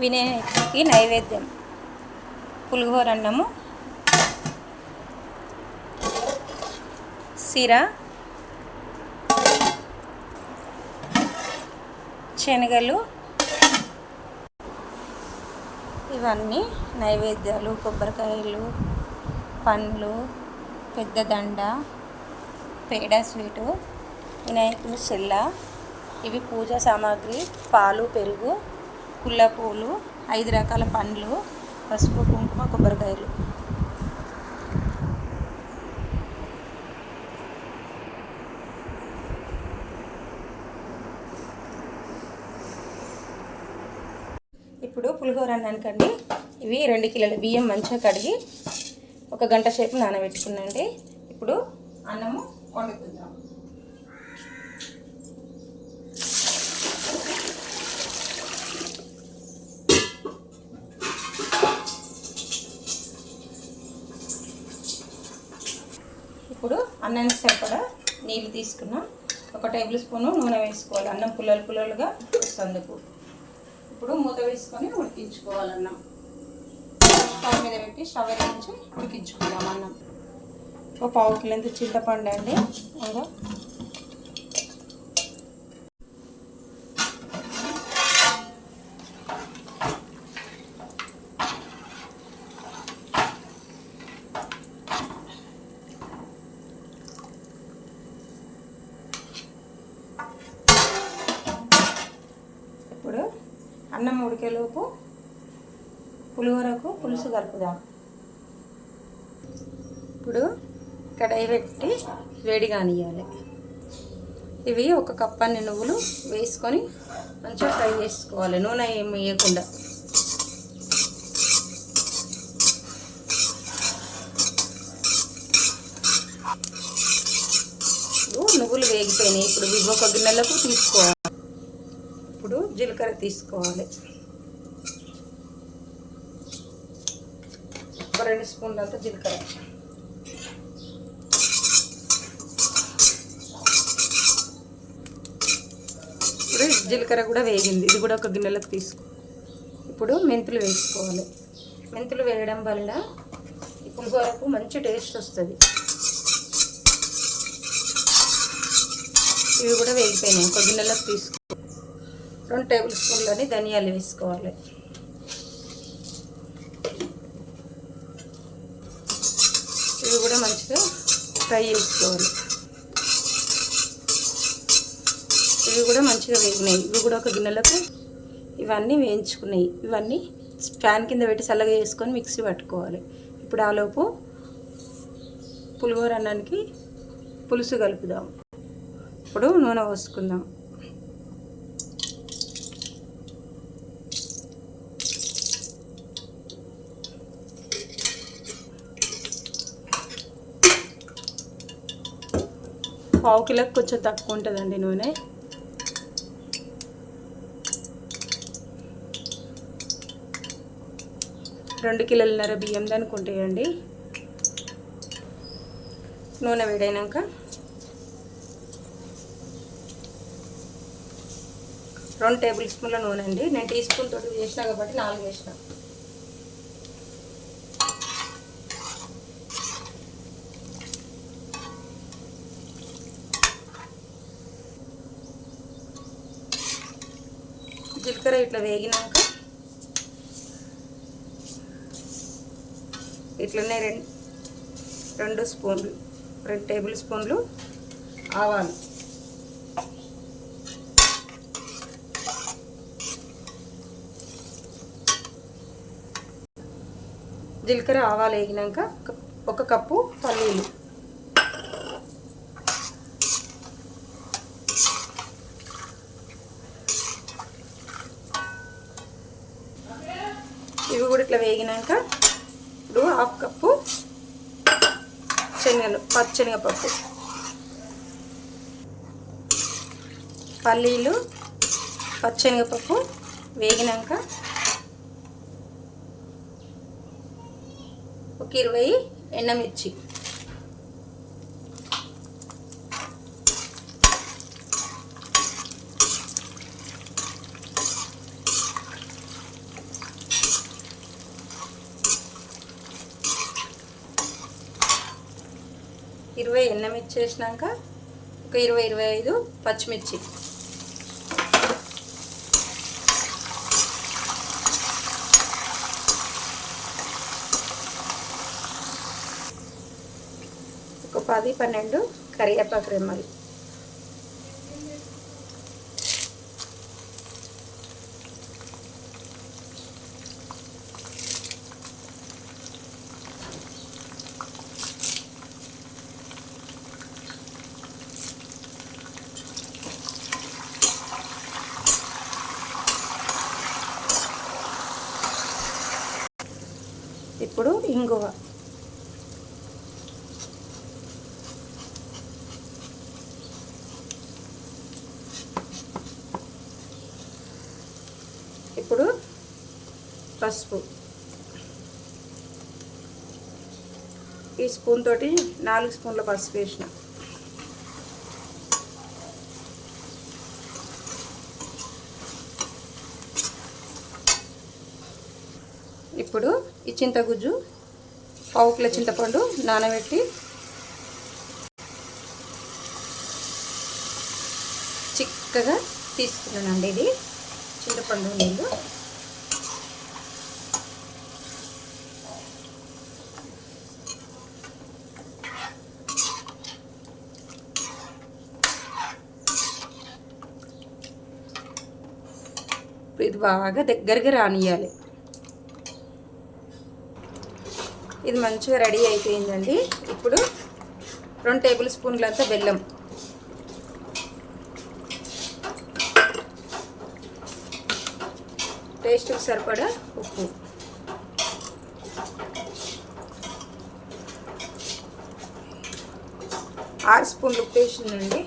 వినాయకుడికి నైవేద్యం పులిహోర అన్నము, సిర, శనగలు, ఇవన్నీ నైవేద్యాలు. కొబ్బరికాయలు, పండ్లు, పెద్ద దండ, పేడ స్వీటు, వినాయకుని చెల్ల, ఇవి పూజా సామాగ్రి. పాలు, పెరుగు, పుల్ల పూలు, 5 రకాల పండ్లు, పసుపు, కుంకుమ, కొబ్బరికాయలు. ఇప్పుడు పులిహోర అన్నానికండి ఇవి 2 కిలోల బియ్యం మంచిగా కడిగి 1 గంట సేపు నానబెట్టుకున్నాండి. ఇప్పుడు అన్నము వండుకుందాం. ఇప్పుడు అన్నానికి సరిపడా నీళ్ళు తీసుకున్నాం. 1 టేబుల్ స్పూను నూనె వేసుకోవాలి. అన్నం పుల్లలుగా వస్తుంది. ఇప్పుడు మూత వేసుకొని ఉడికించుకోవాలి. అన్నం స్టవ్ మీద పెట్టి స్టవ్ నుంచి ఉడికించుకుందాం. అన్నం ఒక 1/2 కిలో చింతపండు అండి. ఇంకా ఇప్పుడు అన్నం ఉడికేలోపు పులిహోరకు పులుసు కలుపుదాం. ఇప్పుడు కడాయి పెట్టి వేడి కానివ్వాలి. ఇవి 1 కప్ అన్ని నువ్వులు వేసుకొని మంచిగా ఫ్రై చేసుకోవాలి. నూనె ఏమి వేయకుండా. నువ్వులు వేగిపోయినాయి. ఇప్పుడు ఇవి 1 గిన్నెలకు తీసుకోవాలి. ఇప్పుడు జీలకర్ర తీసుకోవాలి. 2 స్పూన్లంత జీలకర్ర. ఇప్పుడు జీలకర్ర కూడా వేగింది. ఇది కూడా 1 గిన్నెలకు తీసుకో. ఇప్పుడు మెంతులు వేసుకోవాలి. మెంతులు వేయడం వల్ల ఈ పులిహోరకు మంచి టేస్ట్ వస్తుంది. ఇవి కూడా వేగిపోయినాయి. 1 గిన్నెలకు తీసుకో. 2 టేబుల్ స్పూన్లని ధనియాలు వేసుకోవాలి. ఇవి కూడా మంచిగా ఫ్రై చేసుకోవాలి. ఇవి కూడా మంచిగా వేగినాయి. ఇవి కూడా 1 గిన్నెలకు ఇవన్నీ వేయించుకున్నాయి. ఇవన్నీ ఫ్యాన్ కింద పెట్టి చల్లగా వేసుకొని మిక్సీ పట్టుకోవాలి. ఇప్పుడు ఆలోపు పులిహోర అన్నానికి పులుసు కలుపుదాం. ఇప్పుడు నూనె పోసుకుందాం. పావు కిలోకి కొంచెం తక్కువ ఉంటుందండి నూనె. రెండు కిలోలన్నర బియ్యం దానికి ఉంటాయండి. నూనె వేడైనాక 2 టేబుల్ స్పూన్ల నూనె అండి. నేను టీ స్పూన్ తోటి వేసినా కాబట్టి 4 వేసిన. జీలకర్ర ఇట్లా వేగినాక ఇట్లనే 2 టేబుల్ స్పూన్లు ఆవాలు, జీలకర్ర ఆవాలు వేగినాక 1 కప్పు పల్లీలు, ఇవి కూడా ఇట్లా వేగినాక ఇప్పుడు 1/2 కప్పు శనగలు, పచ్చెనగపప్పు, పల్లీలు, పచ్చెనగపప్పు వేగినాక ఒక 20 ఎండుమిర్చి, 20 ఎండుమిర్చి వేసినాక ఒక 20-25 పచ్చిమిర్చి, ఒక 10-12 కరివేపాకు రెమ్మలు, ఇప్పుడు ఇంగువ, ఇప్పుడు పసుపు, ఈ స్పూన్ తోటి 4 స్పూన్ల పసుపు వేసిన, ఇప్పుడు ఈ చింతగుజ్జు 1/2 కిలో చింతపండు నానబెట్టి చిక్కగా తీసుకున్నానండి. ఇది చింతపండు నీళ్ళు. ఇది బాగా దగ్గరగా రానియాలి. ఇది మంచిగా రెడీ అయిపోయిందండి. ఇప్పుడు 2 టేబుల్ స్పూన్లంత బెల్లం, టేస్ట్కి సరిపడా ఉప్పు, ఆరు స్పూన్లు ఉప్పు వేసిందండి.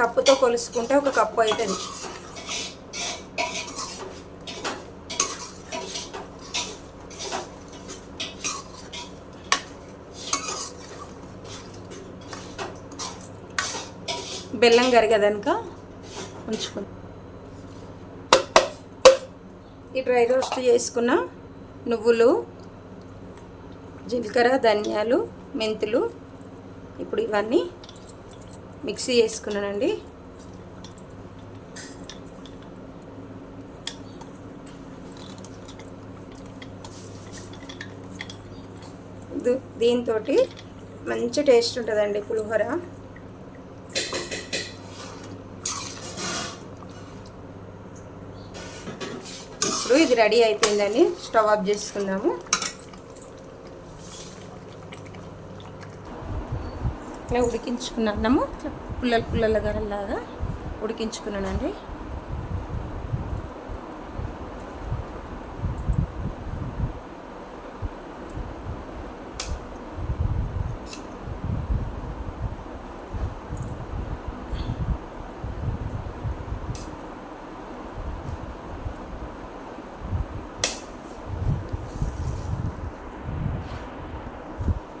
కప్పుతో కొలుసుకుంటే 1 కప్పు అవుతుంది. బెల్లం కరిగేదాక ఉంచుకుందాం. ఈ డ్రై రోస్ట్ చేసుకున్న నువ్వులు, జీలకర్ర, ధనియాలు, మెంతులు ఇప్పుడు ఇవన్నీ మిక్సీ చేసుకున్నానండి. దీంతో మంచి టేస్ట్ ఉంటుందండి పులిహోర. ఇప్పుడు ఇది రెడీ అయిపోయిందని స్టవ్ ఆఫ్ చేసుకుందాము. ఇట్లా ఉడికించుకున్న అన్నము పుల్లల గరల్లాగా ఉడికించుకున్నానండి.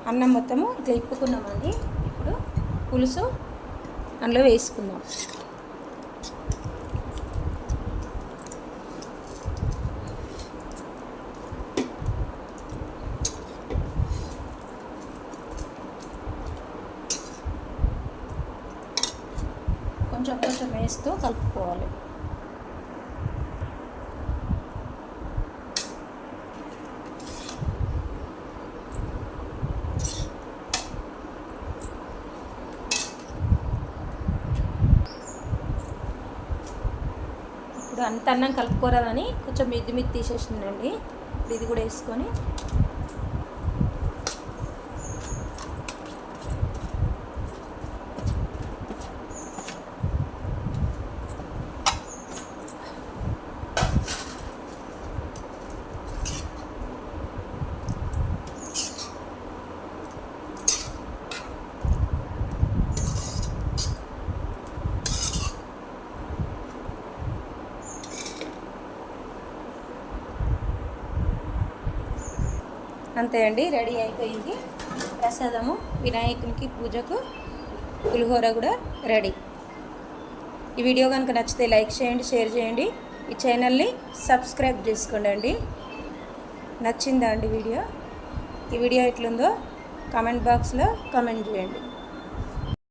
అన్నం మొత్తము ఇట్లా ఇప్పుకున్నామండి. ఇప్పుడు పులుసు అందులో వేసుకుందాం. కొంచెం కొంచెం వేస్తూ కలుపుకోవాలి. అంత అన్నం కలుపుకోరాదని కొంచెం మిద్ది తీసేసిందండి. ఇది కూడా వేసుకొని అంతే అండి, రెడీ అయిపోయింది ప్రసాదము. వినాయకునికి పూజకు పులిహోర కూడా రెడీ. ఈ వీడియో కనుక నచ్చితే లైక్ చేయండి, షేర్ చేయండి, ఈ ఛానల్ని సబ్స్క్రైబ్ చేసుకోండి. నచ్చిందా అండి వీడియో? ఈ వీడియో ఎట్లుందో కామెంట్ బాక్స్లో కామెంట్ చేయండి.